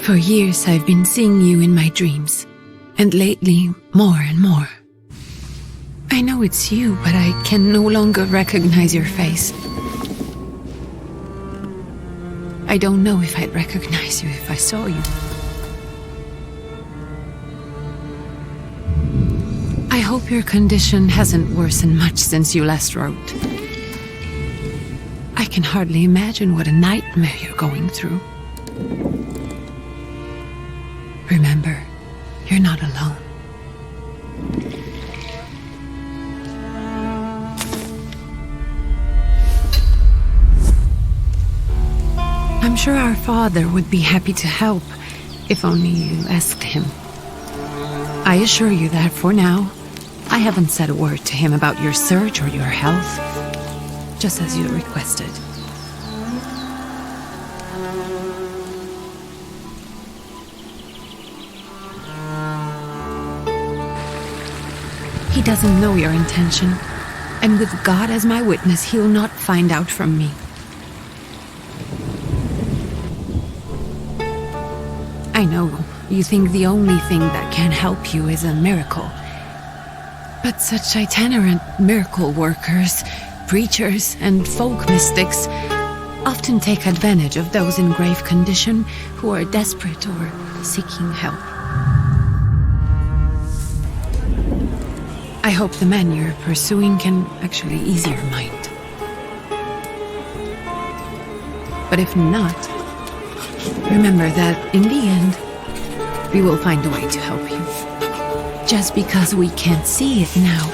For years I've been seeing you in my dreams, and lately more and more. I know it's you, but I can no longer recognize your face. I don't know if I'd recognize you if I saw you. I hope your condition hasn't worsened much since you last wrote. I can hardly imagine what a nightmare you're going through. Remember, you're not alone. I'm sure our father would be happy to help, if only you asked him. I assure you that for now, I haven't said a word to him about your search or your health, just as you requested. He doesn't know your intention, and with God as my witness, he'll not find out from me. I know you think the only thing that can help you is a miracle. But such itinerant miracle workers, preachers, and folk mystics often take advantage of those in grave condition who are desperate or seeking help. I hope the man you're pursuing can actually ease your mind. But if not, remember that in the end, we will find a way to help you. Just because we can't see it now,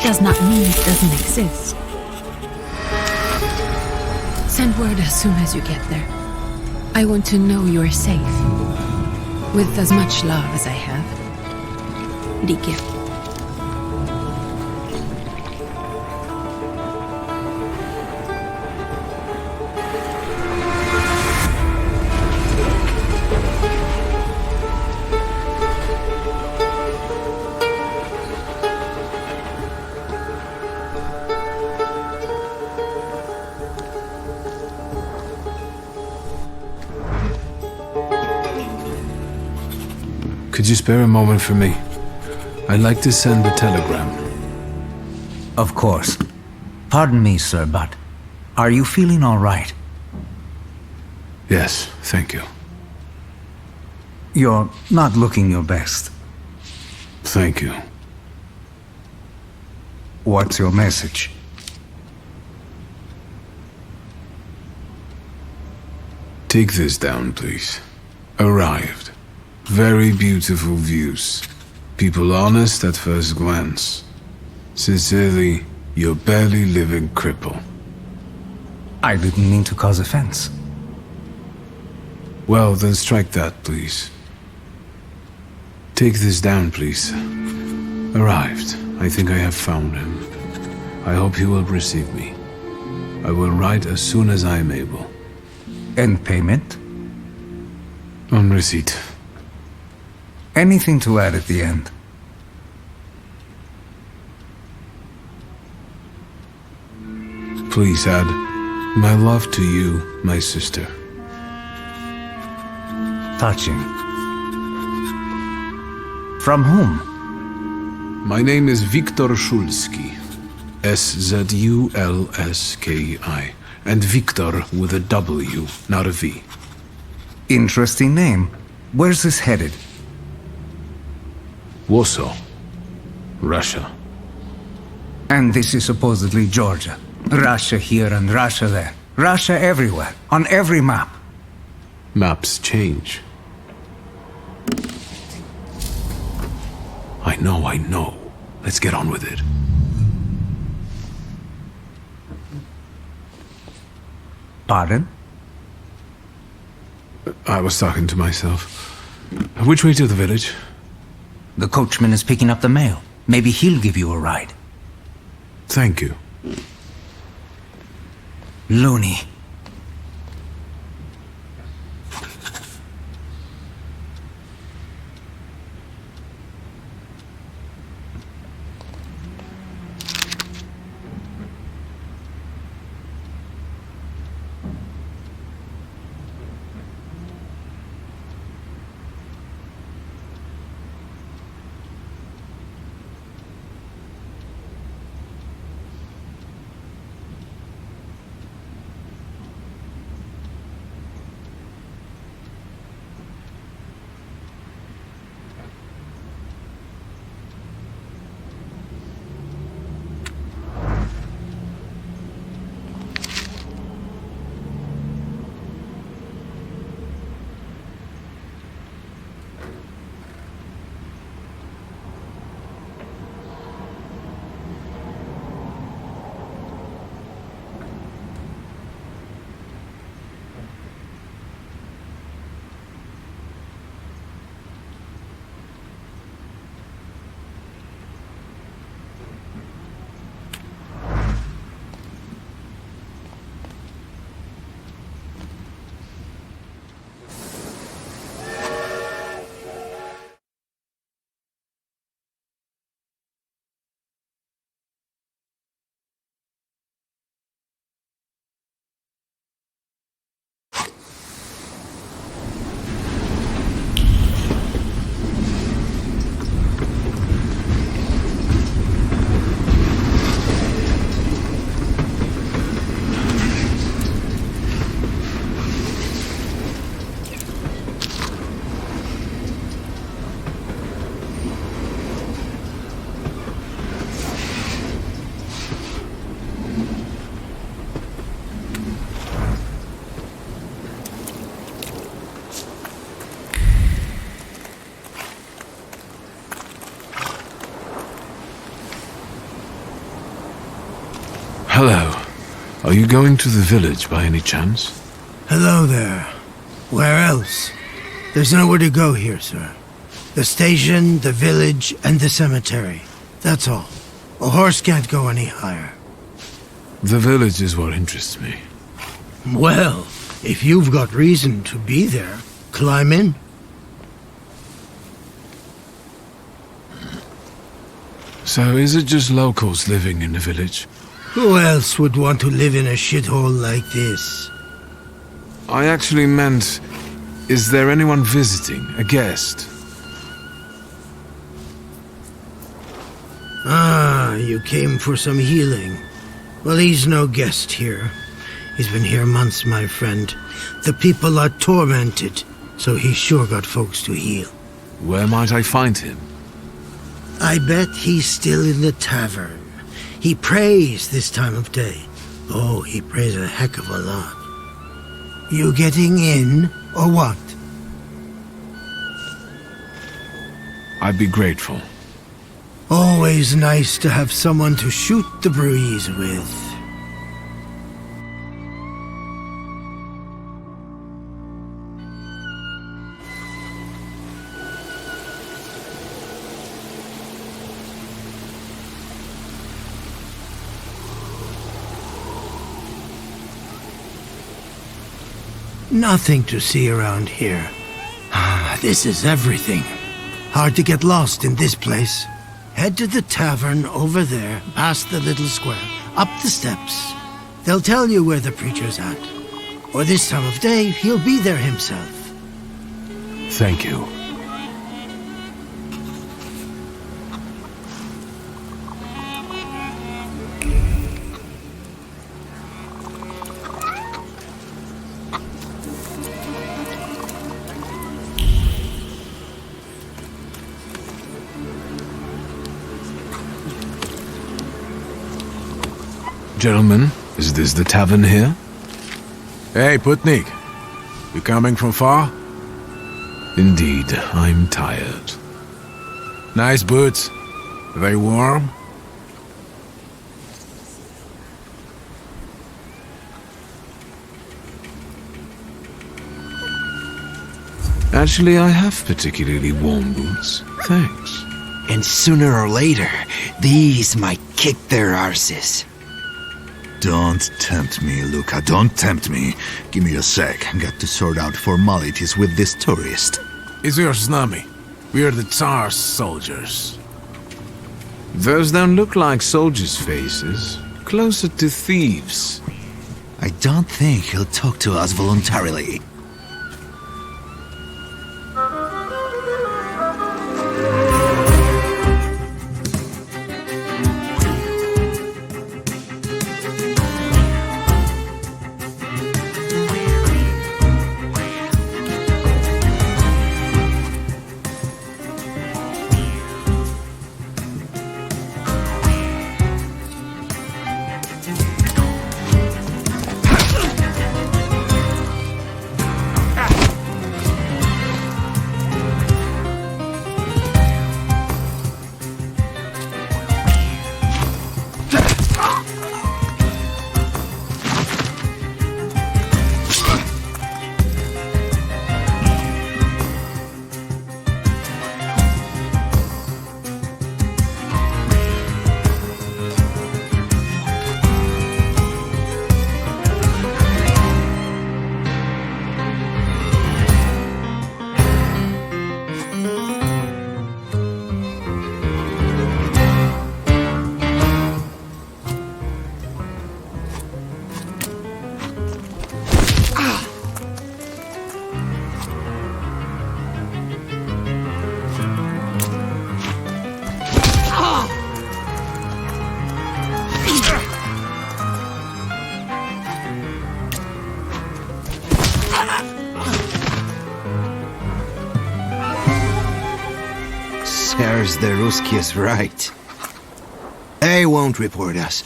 does not mean it doesn't exist. Send word as soon as you get there. I want to know you're safe. With as much love as I have. Rike. Could you spare a moment for me? I'd like to send a telegram. Of course. Pardon me, sir, but are you feeling all right? Yes, thank you. You're not looking your best. Thank you. What's your message? Take this down, please. Arrived. Very beautiful views. People honest at first glance. Sincerely, your barely living cripple. I didn't mean to cause offense. Well, then strike that, please. Take this down, please. Arrived. I think I have found him. I hope he will receive me. I will write as soon as I am able. And payment? On receipt. Anything to add at the end? Please add, my love to you, my sister. Touching. From whom? My name is Viktor Szulski. S-Z-U-L-S-K-I. And Viktor with a W, not a V. Interesting name. Where's this headed? Warsaw, Russia. And this is supposedly Georgia. Russia here and Russia there. Russia everywhere, on every map. Maps change. I know. Let's get on with it. Pardon? I was talking to myself. Which way to the village? The coachman is picking up the mail. Maybe he'll give you a ride. Thank you. Loony. you going to the village by any chance? Hello there. Where else? There's nowhere to go here, sir. The station, the village, and the cemetery. That's all. A horse can't go any higher. The village is what interests me. Well, if you've got reason to be there, climb in. So is it just locals living in the village? Who else would want to live in a shithole like this? I actually meant, is there anyone visiting, a guest? Ah, you came for some healing. Well, he's no guest here. He's been here months, my friend. The people are tormented, so he's sure got folks to heal. Where might I find him? I bet he's still in the tavern. He prays this time of day. Oh, he prays a heck of a lot. You getting in, or what? I'd be grateful. Always nice to have someone to shoot the breeze with. Nothing to see around here. This is everything. Hard to get lost in this place. Head to the tavern over there, past the little square, up the steps. They'll tell you where the preacher's at. Or this time of day, he'll be there himself. Thank you. Gentlemen, is this the tavern here? Hey, Putnik. You coming from far? Indeed, I'm tired. Nice boots. Are they warm? Actually, I have particularly warm boots. Thanks. And sooner or later, these might kick their arses. Don't tempt me, Luca. Don't tempt me. Give me a sec. Got to sort out formalities with this tourist. It's your snummy. We're the Tsar's soldiers. Those don't look like soldiers' faces. Closer to thieves. I don't think he'll talk to us voluntarily. Serves the Ruskies right. They won't report us.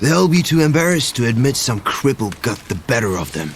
They'll be too embarrassed to admit some cripple got the better of them.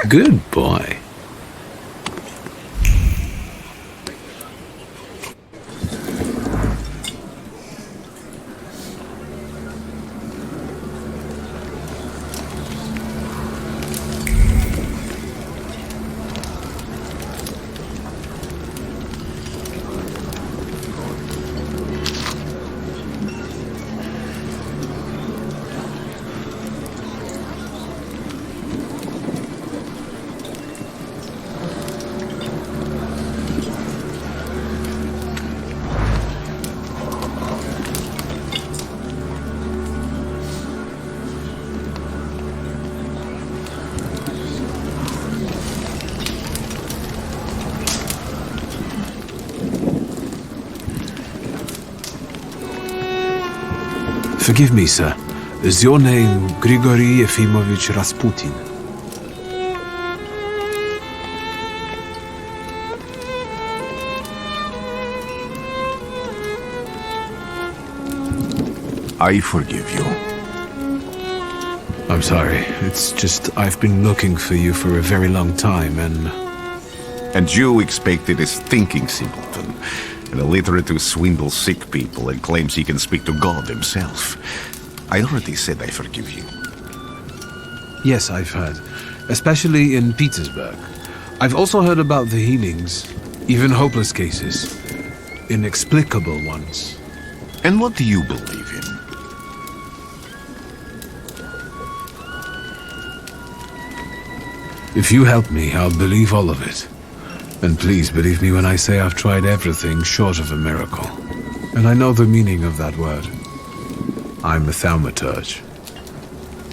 Good boy. Forgive me, sir. Is your name Grigory Efimovich Rasputin? I forgive you. I'm sorry. It's just I've been looking for you for a very long time, and... And you expected a thinking simpleton, an illiterate who swindles sick people and claims he can speak to God himself. I already said I forgive you. Yes, I've heard. Especially in Petersburg. I've also heard about the healings, even hopeless cases. Inexplicable ones. And what do you believe in? If you help me, I'll believe all of it. And please believe me when I say I've tried everything short of a miracle. And I know the meaning of that word. I'm a Thaumaturge.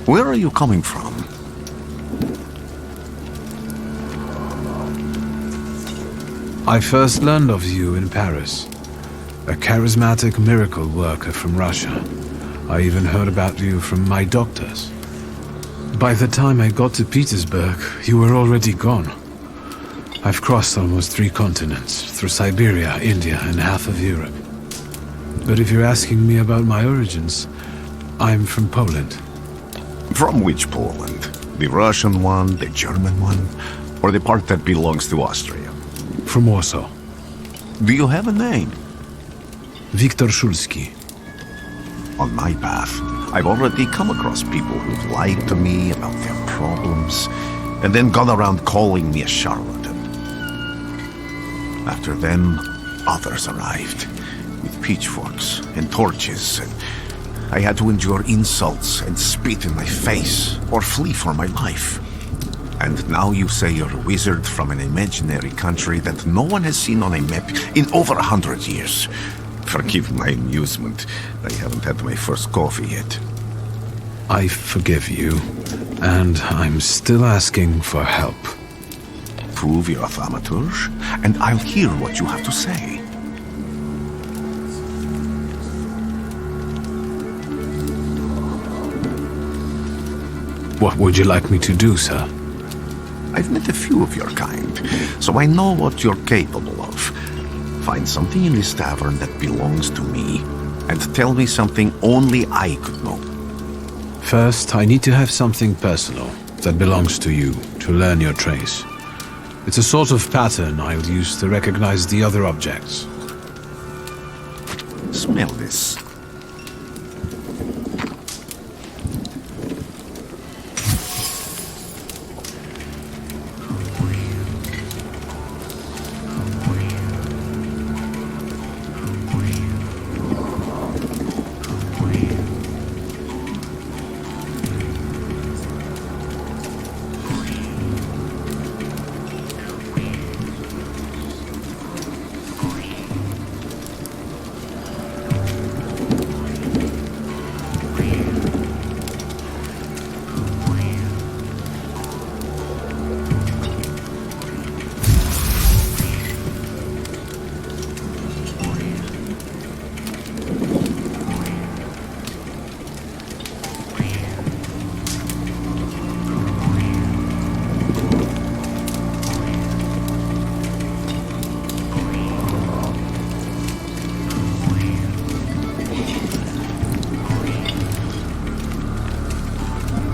Where are you coming from? I first learned of you in Paris. A charismatic miracle worker from Russia. I even heard about you from my doctors. By the time I got to Petersburg, you were already gone. I've crossed almost 3 continents, through Siberia, India, and half of Europe. But if you're asking me about my origins, I'm from Poland. From which Poland? The Russian one, the German one, or the part that belongs to Austria? From Warsaw. Do you have a name? Viktor Szulski. On my path, I've already come across people who've lied to me about their problems, and then gone around calling me a charlatan. After them, others arrived, with pitchforks and torches, and I had to endure insults and spit in my face, or flee for my life. And now you say you're a wizard from an imaginary country that no one has seen on a map in over 100 years. Forgive my amusement. I haven't had my first coffee yet. I forgive you, and I'm still asking for help. Prove your Thaumaturge, and I'll hear what you have to say. What would you like me to do, sir? I've met a few of your kind, so I know what you're capable of. Find something in this tavern that belongs to me, and tell me something only I could know. First, I need to have something personal that belongs to you to learn your trace. It's a sort of pattern I'll use to recognize the other objects. Smell this.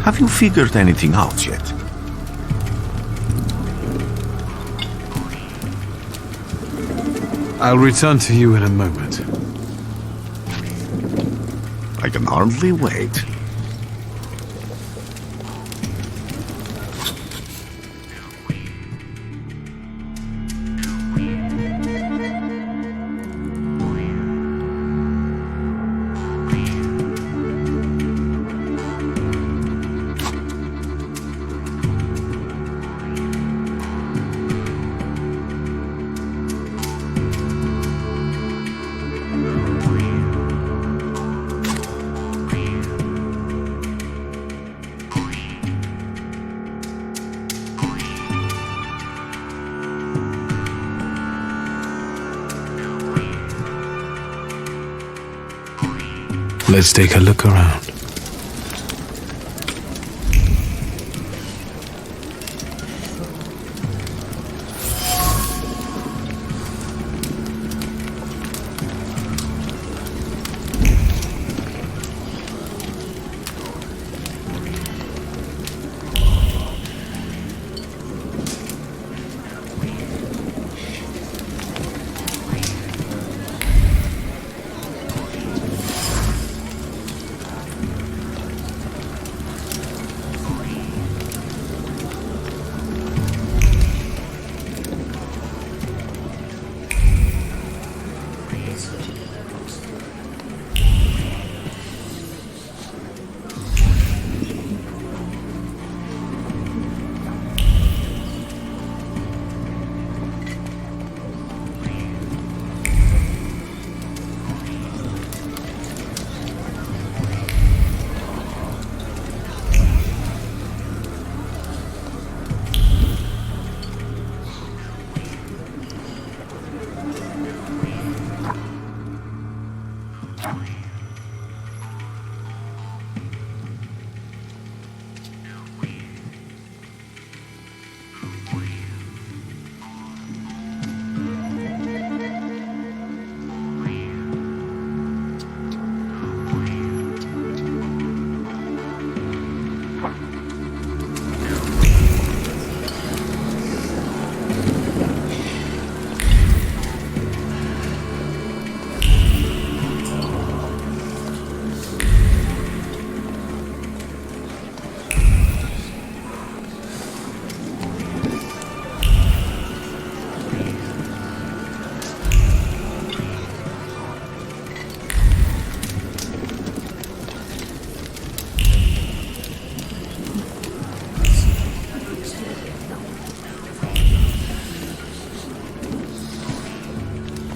Have you figured anything out yet? I'll return to you in a moment. I can hardly wait. Let's take a look around.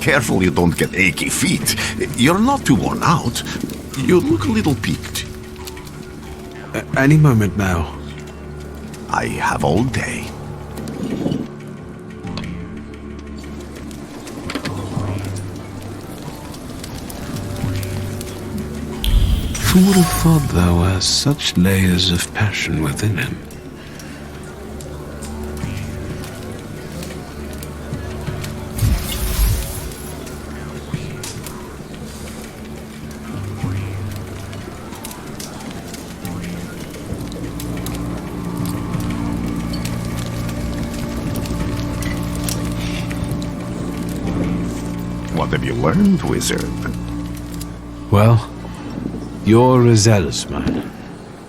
careful you don't get achy feet. You're not too worn out. You look a little peaked. Any moment now. I have all day. Who would have thought there were such layers of passion within him? What have you learned, wizard? Well, you're a zealous man.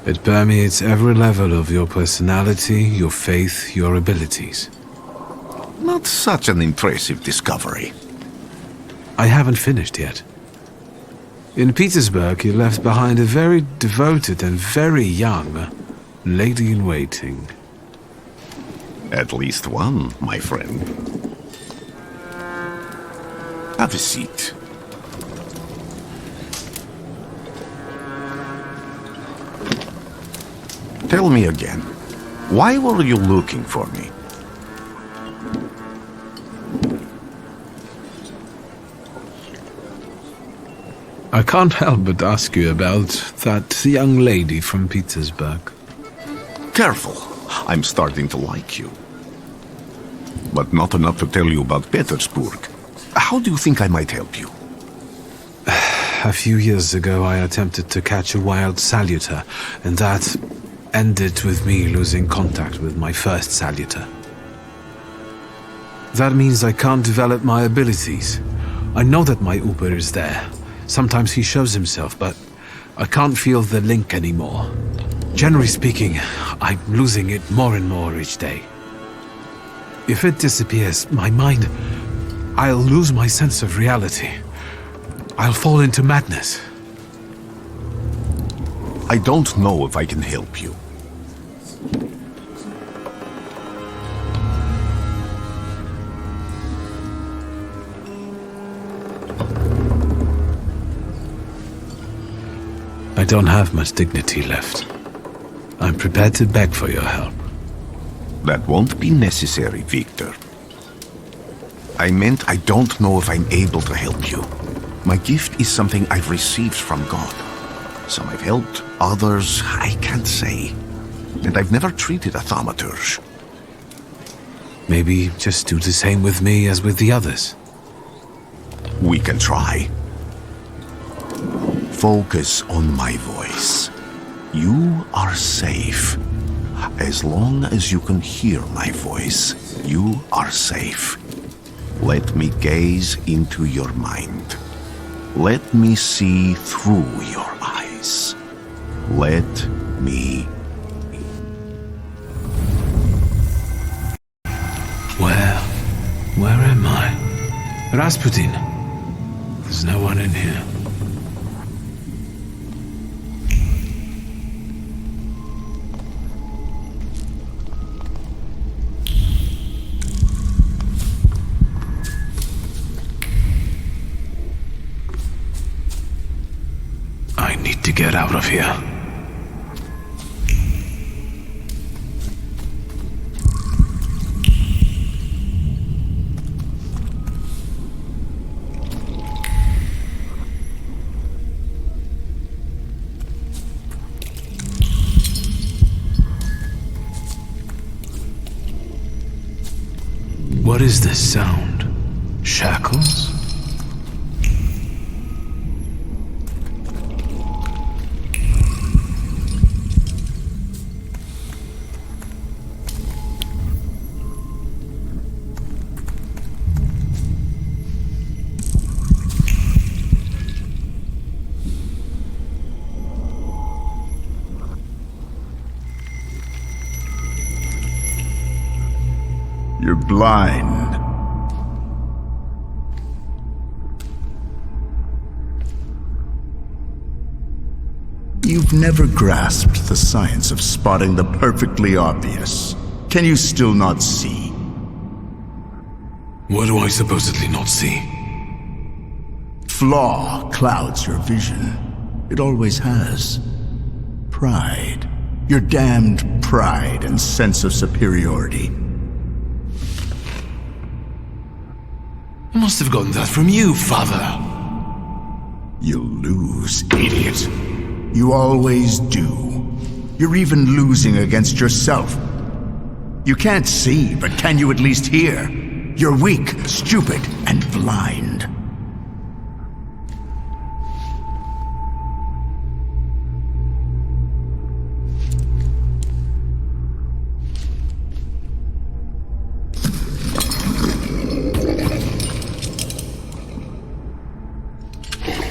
It permeates every level of your personality, your faith, your abilities. Not such an impressive discovery. I haven't finished yet. In Petersburg, you left behind a very devoted and very young lady-in-waiting. At least one, my friend. Have a seat. Tell me again, why were you looking for me? I can't help but ask you about that young lady from Petersburg. Careful, I'm starting to like you. But not enough to tell you about Petersburg. How do you think I might help you? A few years ago, I attempted to catch a wild saluter, and that ended with me losing contact with my first saluter. That means I can't develop my abilities. I know that my Uber is there. Sometimes he shows himself, but I can't feel the link anymore. Generally speaking, I'm losing it more and more each day. If it disappears, my mind, I'll lose my sense of reality. I'll fall into madness. I don't know if I can help you. I don't have much dignity left. I'm prepared to beg for your help. That won't be necessary, Victor. I meant I don't know if I'm able to help you. My gift is something I've received from God. Some I've helped, others I can't say. And I've never treated a thaumaturge. Maybe just do the same with me as with the others. We can try. Focus on my voice. You are safe. As long as you can hear my voice, you are safe. Let me gaze into your mind. Let me see through your eyes. Let me... Where am I? Rasputin. There's no one in here. I need to get out of here. What is this sound? Shackles? You're blind. You've never grasped the science of spotting the perfectly obvious. Can you still not see? What do I supposedly not see? Flaw clouds your vision. It always has. Pride. Your damned pride and sense of superiority. I must have gotten that from you, Father. You'll lose, idiot. You always do. You're even losing against yourself. You can't see, but can you at least hear? You're weak, stupid, and blind.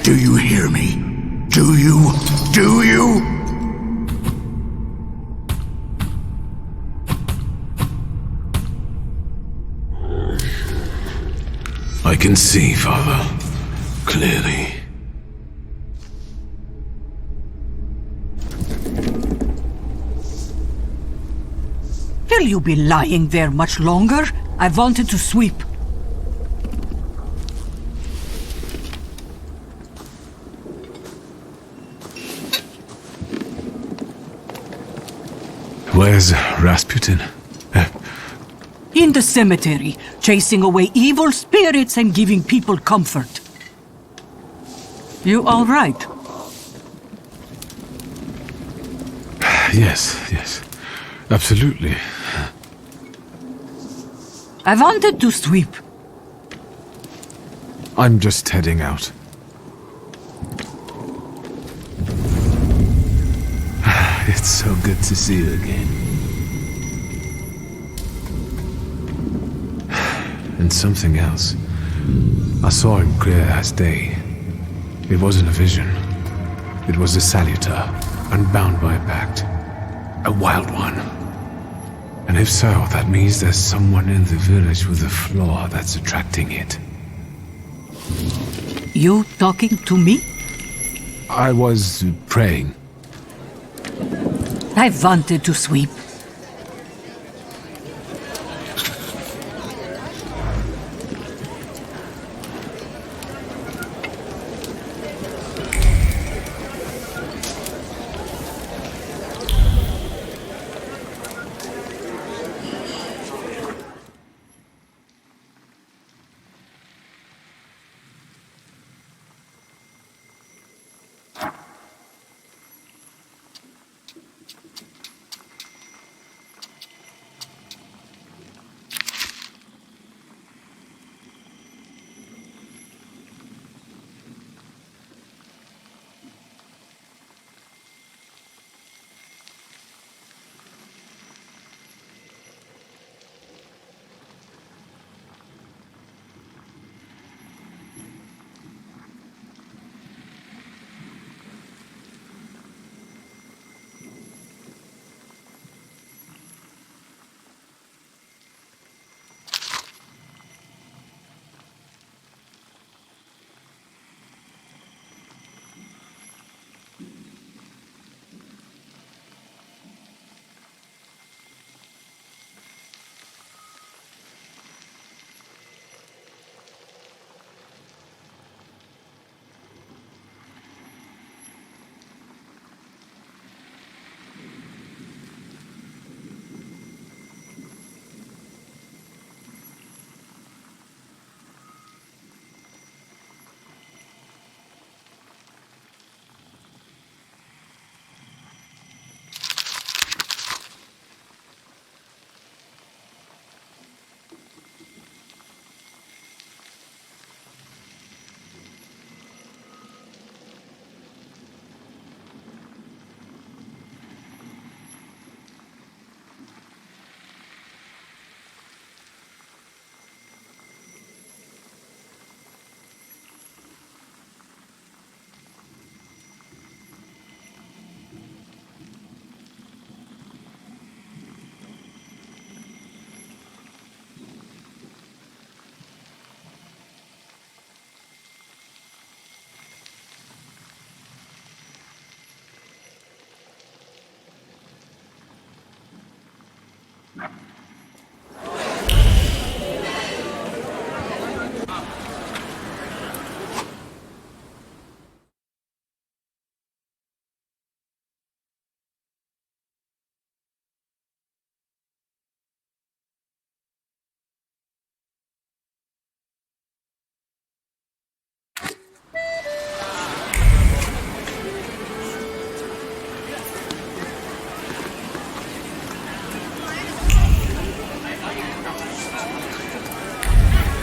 Do you hear me? Do you? Do you? I can see, Father. Clearly. Will you be lying there much longer? I wanted to sweep. Where's Rasputin? In the cemetery, chasing away evil spirits and giving people comfort. You all right? Yes. Absolutely. I wanted to sweep. I'm just heading out. It's so good to see you again. And something else. I saw him clear as day. It wasn't a vision. It was a saluter, unbound by a pact. A wild one. And if so, that means there's someone in the village with a flaw that's attracting it. You talking to me? I was praying. I wanted to sweep.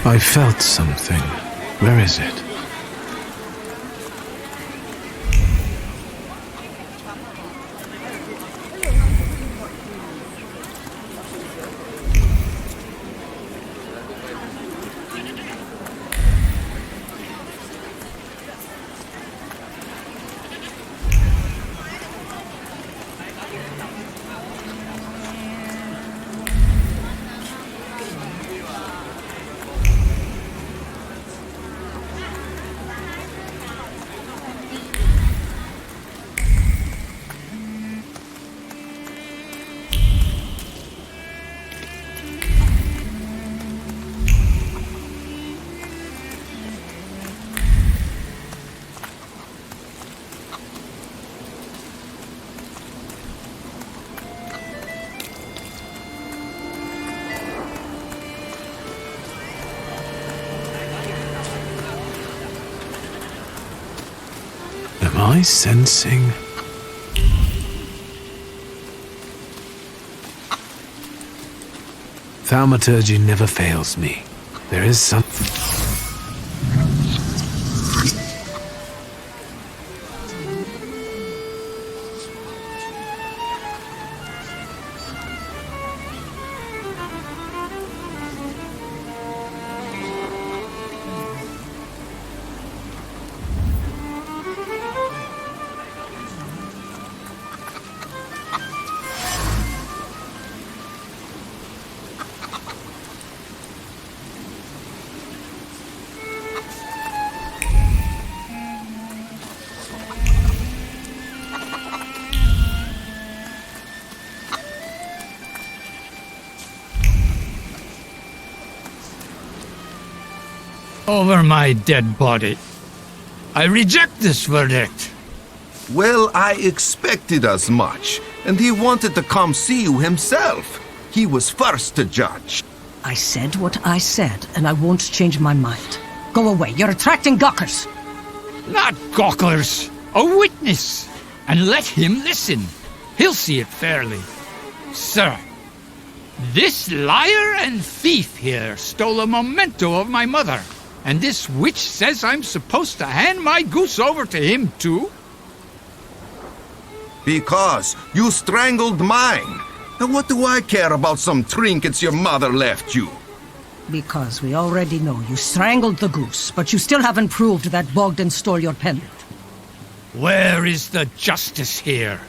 I felt something. Where is it? Am I sensing? Thaumaturge never fails me. There is something. Over my dead body. I reject this verdict. Well, I expected as much, and he wanted to come see you himself. He was first to judge. I said what I said, and I won't change my mind. Go away. You're attracting gawkers. Not gawkers. A witness. And let him listen. He'll see it fairly. Sir, this liar and thief here stole a memento of my mother. And this witch says I'm supposed to hand my goose over to him too? Because you strangled mine. And what do I care about some trinkets your mother left you? Because we already know you strangled the goose, but you still haven't proved that Bogdan stole your pendant. Where is the justice here?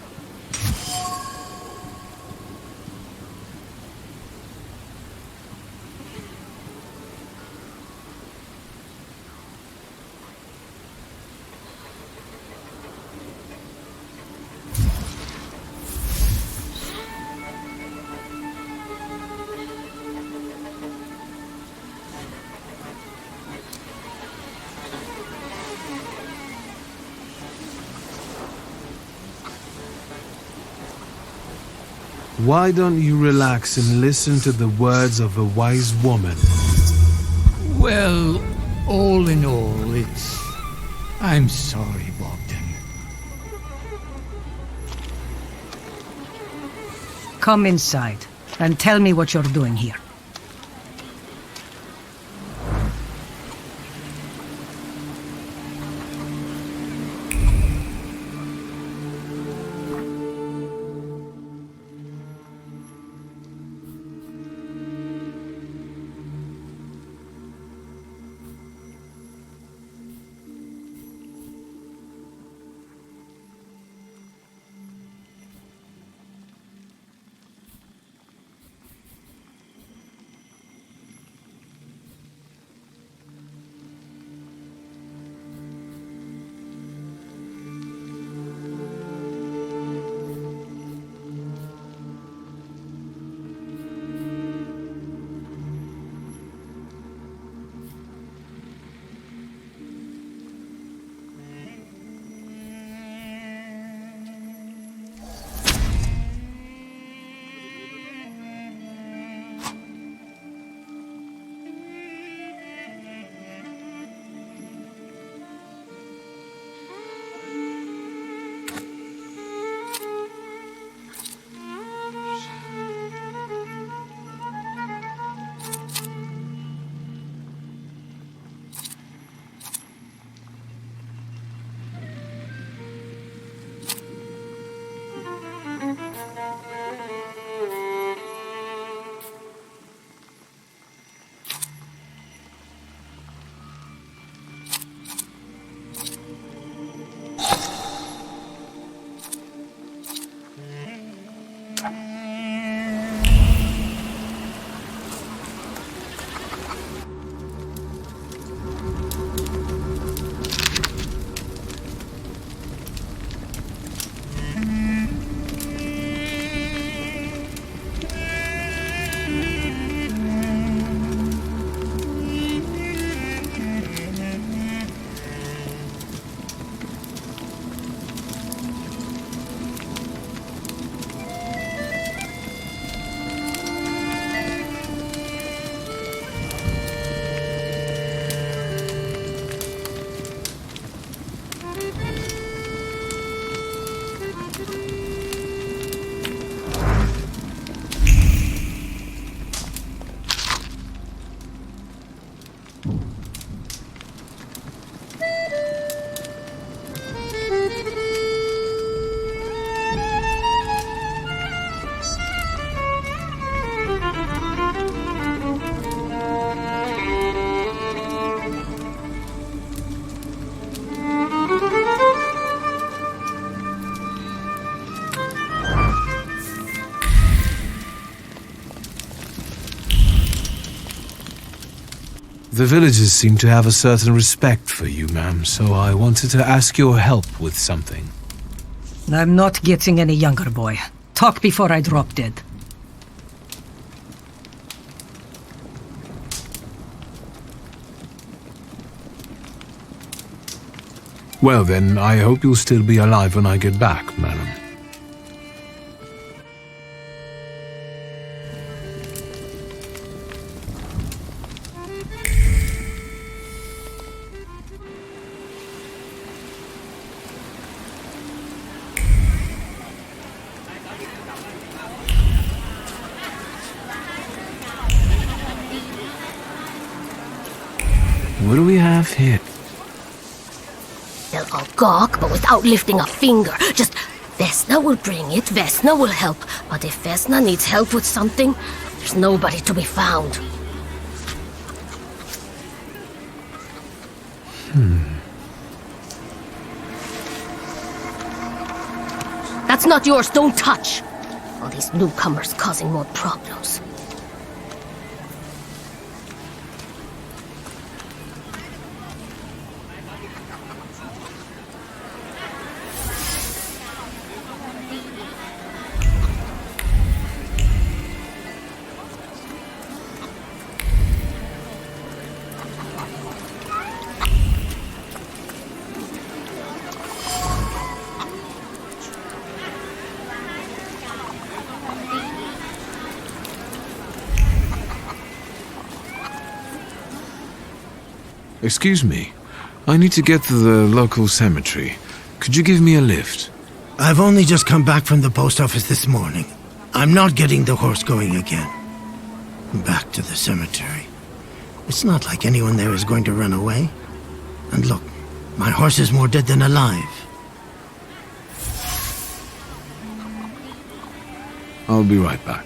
Why don't you relax and listen to the words of a wise woman? Well, all in all, I'm sorry, Bogdan. Come inside and tell me what you're doing here. The villagers seem to have a certain respect for you, ma'am, so I wanted to ask your help with something. I'm not getting any younger, boy. Talk before I drop dead. Well then, I hope you'll still be alive when I get back, madam. What do we have here? They'll all gawk, but without lifting a finger. Just, Vesna will bring it, Vesna will help. But if Vesna needs help with something, there's nobody to be found. That's not yours, don't touch! All these newcomers causing more problems. Excuse me. I need to get to the local cemetery. Could you give me a lift? I've only just come back from the post office this morning. I'm not getting the horse going again. Back to the cemetery. It's not like anyone there is going to run away. And look, my horse is more dead than alive. I'll be right back.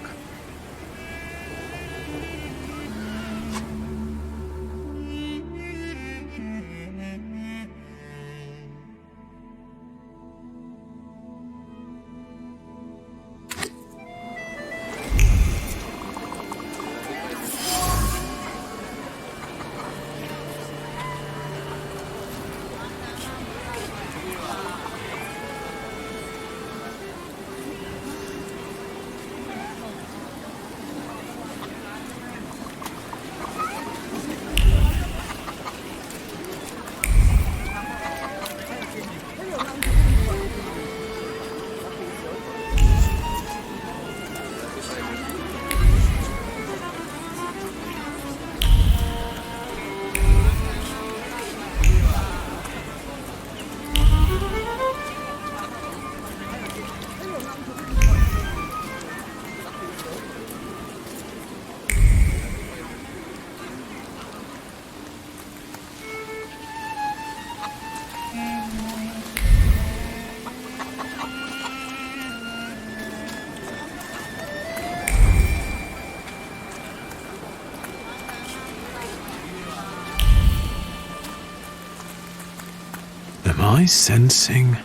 Am I sensing?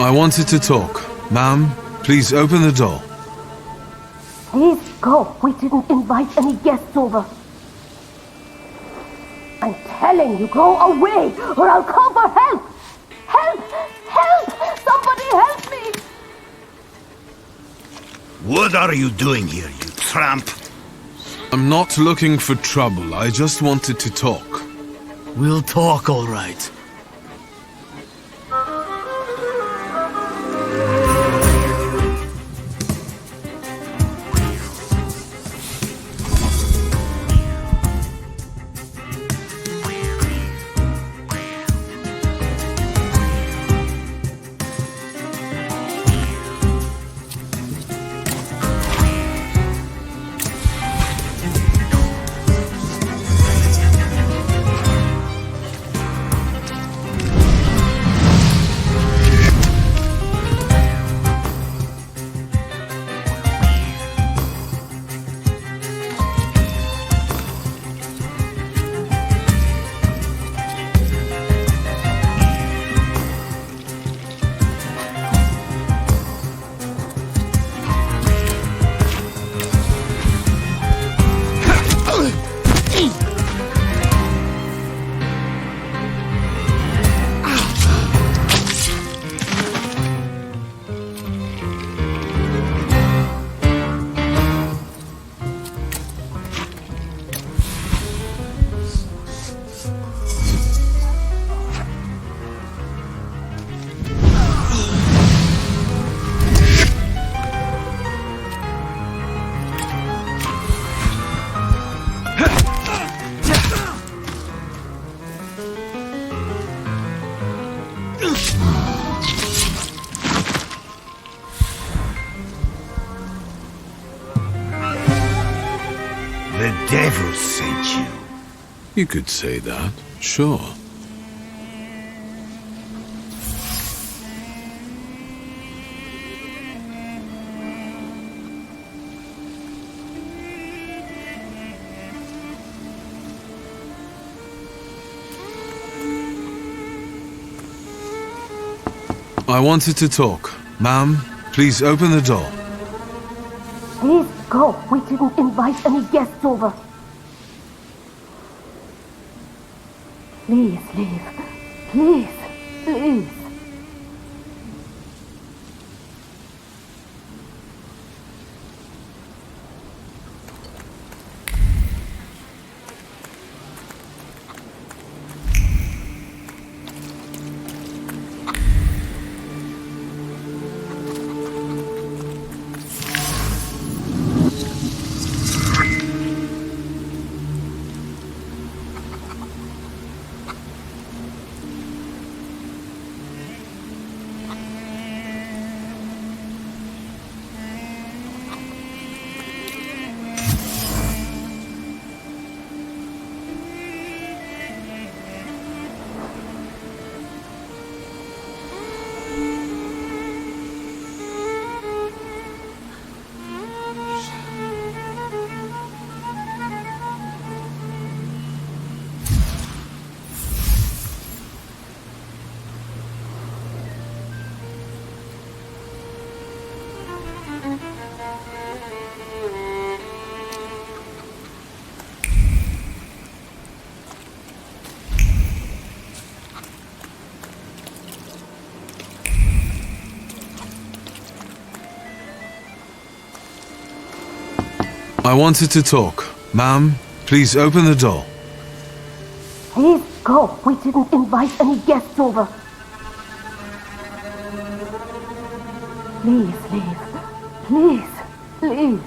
I wanted to talk. Ma'am, please open the door. Please go. We didn't invite any guests over. I'm telling you, go away, or I'll call for help! Help! Help! Somebody help me! What are you doing here, you tramp? I'm not looking for trouble. I just wanted to talk. We'll talk, all right. The devil sent you. You could say that, sure. I wanted to talk. Ma'am, please open the door. Please go. We didn't invite any guests over. Please leave. Please. Please. I wanted to talk. Ma'am, please open the door. Please go. We didn't invite any guests over. Please leave. Please. Please.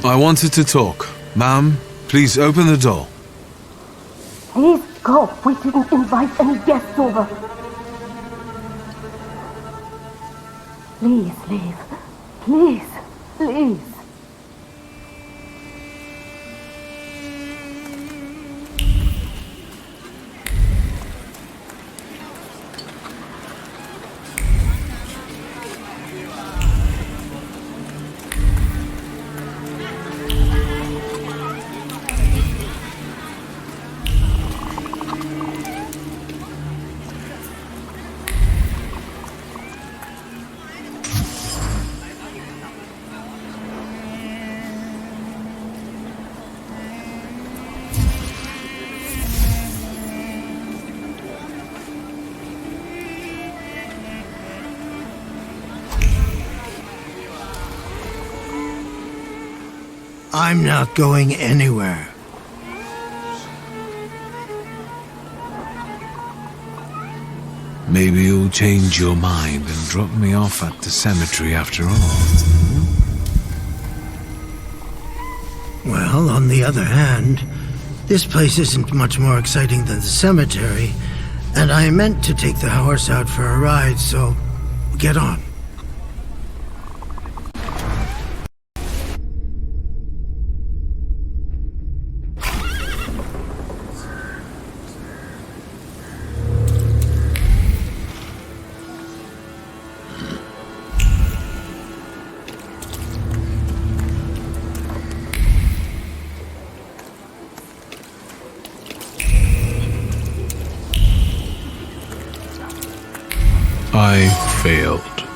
I wanted to talk. Ma'am, please open the door. Please go. We didn't invite any guests over. Please leave. Please, please. I'm not going anywhere. Maybe you'll change your mind and drop me off at the cemetery after all. Well, on the other hand, this place isn't much more exciting than the cemetery, and I meant to take the horse out for a ride, so get on. I failed.